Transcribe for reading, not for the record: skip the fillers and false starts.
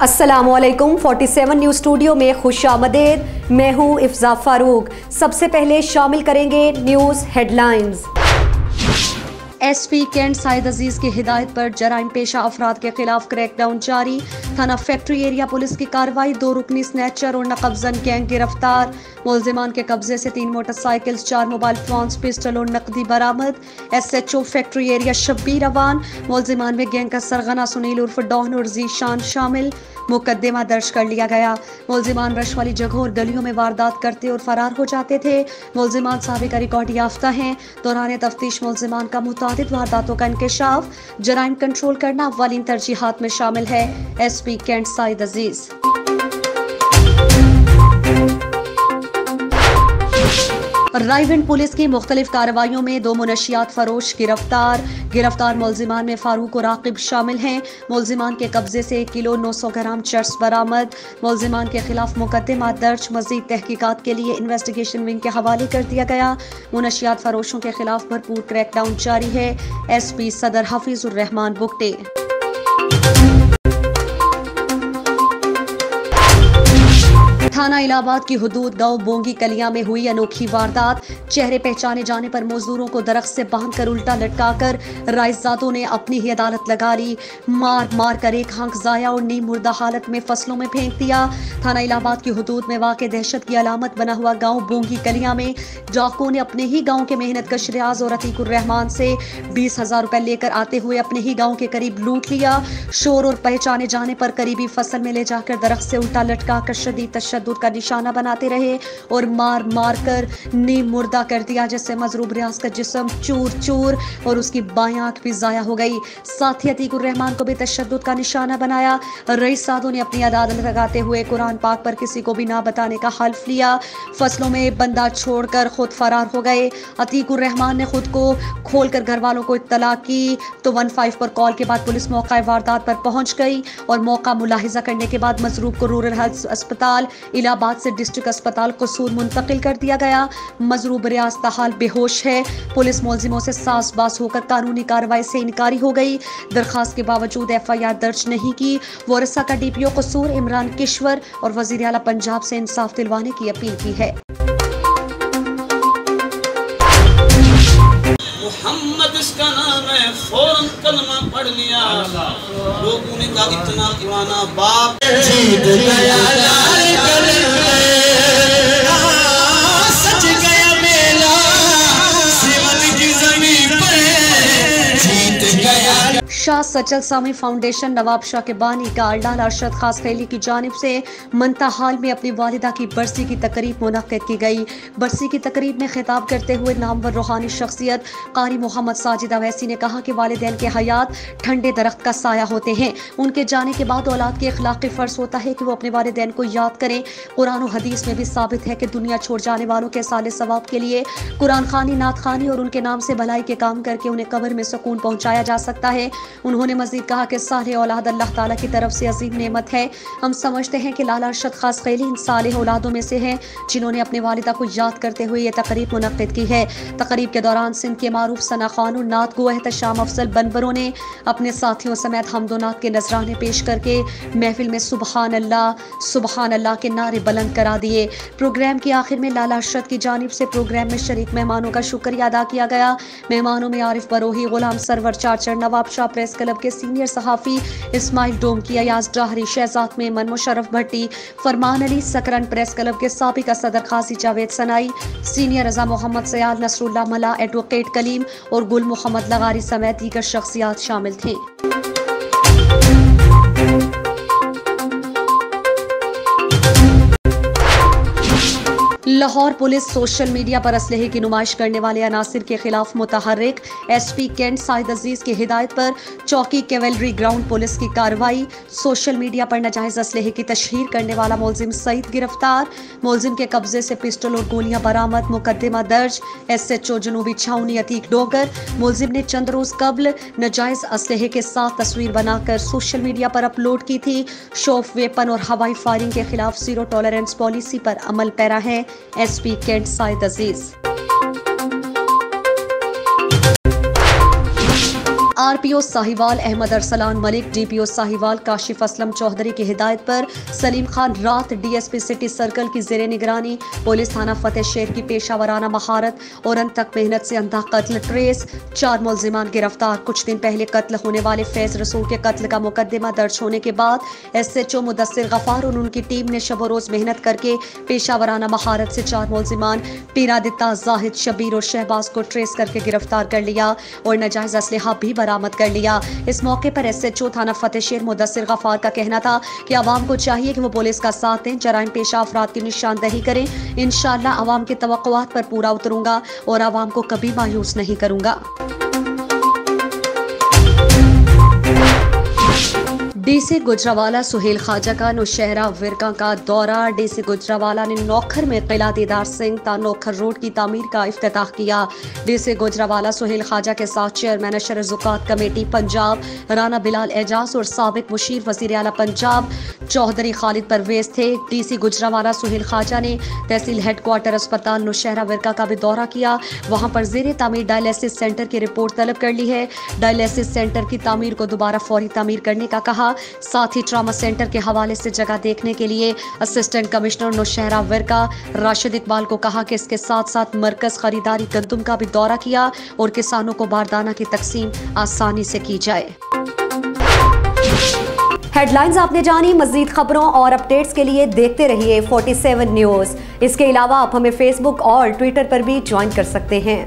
अस्सलामुअलैकुम 47 news studio में खुशामदीद। मैं हूँ इफ्जा फारूक। सबसे पहले शामिल करेंगे news headlines. SP Cantt Syed Aziz की हिदायत पर जराइम पेशा अफराद के खिलाफ क्रैकडाउन जारी। थाना फैक्ट्री एरिया पुलिस की कार्रवाई, 2 रुकनी स्नैचर और नकबजन गैंग गिरफ्तार। मुलजिमान के कब्जे से 3 मोटरसाइकिल्स, 4 मोबाइल फोन्स, पिस्टल और नकदी बरामद। SHO factory area Shabbir Awan. मुलजिमान में गैंग का सरगना सुनील उर्फ डॉन और जीशान शामिल। मुकदमा दर्ज कर लिया गया। मुलजिमान रश वाली जगहों और गलियों में वारदात करते और फरार हो जाते थे। मुलजिमान साबिका रिकॉर्ड याफ्ता हैं। दौरान तफ्तीश मुलजिमान का मुतादिद वारदातों का इंकशाफ, जराइम कंट्रोल करना अव्वलीन तरजीहात में शामिल है। SP कैंट साइद अजीज। रायविंड पुलिस की मुख्तलिफ कार्रवाइयों में 2 मुनशियात फरोश गिरफ्तार मुलजिमान में फारूक और आकिब शामिल हैं। मुलजिमान के कब्जे से 1 किलो 900 ग्राम चर्स बरामद। मुलजिमान के खिलाफ मुकदमा दर्ज, मजीद तहकीकात के लिए इन्वेस्टिगेशन विंग के हवाले कर दिया गया। मुनशियात फरोशों के खिलाफ भरपूर क्रैकडाउन जारी है। SP सदर हफीजुर रहमान बुगटे। थाना इलाहाबाद की हुदूद गांव बोंगी कलियां में हुई अनोखी वारदात। चेहरे पहचाने जाने पर मजदूरों को दरख्त से बांधकर उल्टा लटकाकर राइसजादों ने अपनी ही अदालत लगा ली। मार कर एक आंख जाया और नीम मुर्दा हालत में फसलों में फेंक दिया। थाना इलाहाबाद की हुदूद में वाक़ दहशत की अलामत बना हुआ गाँव बोंगी कलियां में डाकुओं ने अपने ही गाँव के मेहनत कश रियाज और अतीकुर रहमान से 20,000 रुपए लेकर आते हुए अपने ही गाँव के करीब लूट लिया। शोर और पहचाने जाने पर करीबी फसल में ले जाकर दरख्त से उल्टा लटकाकर शदीद तशद्दुद का निशाना बनाते रहे और मार कर नीम मुर्दा कर दिया, जिससे मजरूब रियाज का जिस्म चूर चूर और उसकी बाएं आंख भी जाया हो गई। साथ ही अतीकुर रहमान को भी तशद्दुद का निशाना बनाया। रईस सादों ने अपनी अदालत लगाते हुए कुरान पाक पर किसी को भी ना बताने का हल्फ लिया। फसलों में बंदा छोड़कर खुद फरार हो गए। अतीकुर रहमान ने खुद को खोलकर घर वालों को इत्तला की तो 15 पर कॉल के बाद पुलिस मौका वारदात पर पहुंच गई और मौका मुलाहिजा करने के बाद मजरूब को रूरल हेल्थ अस्पताल इलाहाबाद से डिस्ट्रिक्ट अस्पताल कसूर मुंतकिल कर दिया गया। मजरूब रियाज ताहाल बेहोश है। पुलिस मुलजिमों से सासबास होकर कानूनी कार्रवाई से इनकारी हो गई। दरखास्त के बावजूद FIR दर्ज नहीं की। वरसा का DPO कसूर इमरान किश्वर और वजीर आला पंजाब से इंसाफ दिलवाने की अपील की है। मोहम्मद इसका नाम है, फौरन कलमा पढ़ लिया। लोगों ने कहा इतना ईमाना बाप जीत गया, सच गया मेला, सिमत की ज़मीन पर जीत गया। शाह सचल सामी फाउंडेशन नवाब शाह के बानी का लाला अरशद खास खैली की जानिब से मनता हाल में अपनी वालिदा की बरसी की तकरीब मुनक्किद की गई। बरसी की तकरीब में खिताब करते हुए नामवर रूहानी शख्सियत कारी मोहम्मद साजिद अवैसी ने कहा कि वालिदैन के हयात ठंडे दरख्त का साया होते हैं। उनके जाने के बाद औलाद के अखलाकी फर्ज होता है कि वो अपने वालिदैन को याद करें। कुरान और हदीस में भी साबित है कि दुनिया छोड़ जाने वालों के साले सवाब के लिए कुरान खानी, नात खानी और उनके नाम से भलाई के काम करके उन्हें कब्र में सुकून पहुंचाया जा सकता है। उन्होंने मजीद कहा कि साले औलाद अल्लाह ताला की तरफ से अजीम नेमत है। हम समझते हैं कि लाला अरशद खास खैली इन साले औलादों में से हैं जिन्होंने अपने वालिदा को याद करते हुए ये तकरीब मुनक्किद की है। तकरीब के दौरान सिंध के मारूफ सना खान और नात गो एहतशाम अफजल बनवरों ने अपने साथियों समेत हमदोनात के नजराने पेश करके महफिल में सुबहान अल्लाह के नारे बुलंद करा दिए। प्रोग्राम के आखिर में लाला अरशद की जानिब से प्रोग्राम में शरीक मेहमानों का शुक्रिया अदा किया गया। मेहमानों में आरिफ बरोही, गुलाम server चाचर, Nawab Shah press club के सीनियर सहाफ़ी इस्माइल डोमकी, अयाज डाहरी, शहजाद मेमन, मुशर्रफ भट्टी, फरमान अली, सकरन प्रेस क्लब के साबिका सदर खासी जावेद सनाई, सीनियर रजा मोहम्मद सयाल, नसरुल्लाह मला, एडवोकेट कलीम और गुल मोहम्मद लगारी समेत दीगर शख्सियात शामिल थी। लाहौर पुलिस सोशल मीडिया पर असलहे की नुमाइश करने वाले अनासिर के खिलाफ मुतहर्रिक। SP कैंट साइद अजीज की हिदायत पर चौकी कैवेलरी ग्राउंड पुलिस की कार्रवाई। सोशल मीडिया पर नाजायज असलहे की तशहीर करने वाला मुलजिम सईद गिरफ्तार। मुलजिम के कब्जे से पिस्टल और गोलियां बरामद। मुकदमा दर्ज। SHO जनूबी छावनी अतीक डोगर। मुलजिम ने चंद रोज कबल नाजायज असलहे के साथ तस्वीर बनाकर सोशल मीडिया पर अपलोड की थी। शॉफ वेपन और हवाई फायरिंग के खिलाफ जीरो टॉलरेंस पॉलिसी पर अमल पैरा है। SP कैंट साइद अजीज। आरपीओ साहिवाल अहमद अरसलान मलिक, डीपीओ साहिवाल काशिफ असलम चौधरी की हिदायत पर सलीम खान रात डीएसपी सिटी सर्कल की जेर निगरानी पुलिस थाना फतेह शेर की पेशावराना महारत और अंत तक मेहनत से अंधा कत्ल ट्रेस, 4 मुलजिमान गिरफ्तार। कुछ दिन पहले कत्ल होने वाले फैज रसूल के कत्ल का मुकदमा दर्ज होने के बाद SHO मुदस्सिर गफार और उनकी टीम ने शब रोज मेहनत करके पेशावराना महारत से 4 मुलजिमान पीरादिता, जाहिद, शबीर और शहबाज को ट्रेस करके गिरफ्तार कर लिया और नाजायज असलहा भी बरामद कर लिया। इस मौके पर SHO थाना फतेह शेर मुदस्सिर गफार का कहना था कि आवाम को चाहिए कि वो पुलिस का साथ दें, जराइम पेशा अफराद की निशानदही करें। इंशाअल्लाह आवाम के तवक्कुआत पर पूरा उतरूंगा और आवाम को कभी मायूस नहीं करूंगा। डीसी गुजरावाला सुहेल ख्वाजा का नौशहरा विरका का दौरा। डीसी गुजरावाला ने नौखर में किला दीदार सिंह ता नौखर रोड की तामीर का इफ्तिताह किया। डीसी गुजरावाला सुहेल ख्वाजा के साथ चेयरमैन अशर ज़ुकात कमेटी पंजाब राना बिलाल एजाज और साबिक मुशीर वज़ीर आला पंजाब चौधरी खालिद परवेज थे। डीसी गुजरावाला सुहेल ख्वाजा ने तहसील हेडक्वार्टर अस्पताल नौशहरा विरका का भी दौरा किया। वहां पर ज़ेरे तामीर डायलिसिस सेंटर की रिपोर्ट तलब कर ली है। डायलिसिस सेंटर की तामीर को दोबारा फौरी तामीर करने का कहा। साथ ही ट्रामा सेंटर के हवाले से जगह देखने के लिए असिस्टेंट कमिश्नर नौशहरा विरका राशिद इकबाल को कहा कि इसके साथ साथ मरकज खरीदारी गंदम का भी दौरा किया और किसानों को बारदाना की तकसीम आसानी से की जाए। हेडलाइंस आपने जानी। मजीद खबरों और अपडेट्स के लिए देखते रहिए 47 न्यूज़। इसके अलावा आप हमें फेसबुक और ट्विटर पर भी ज्वाइन कर सकते हैं।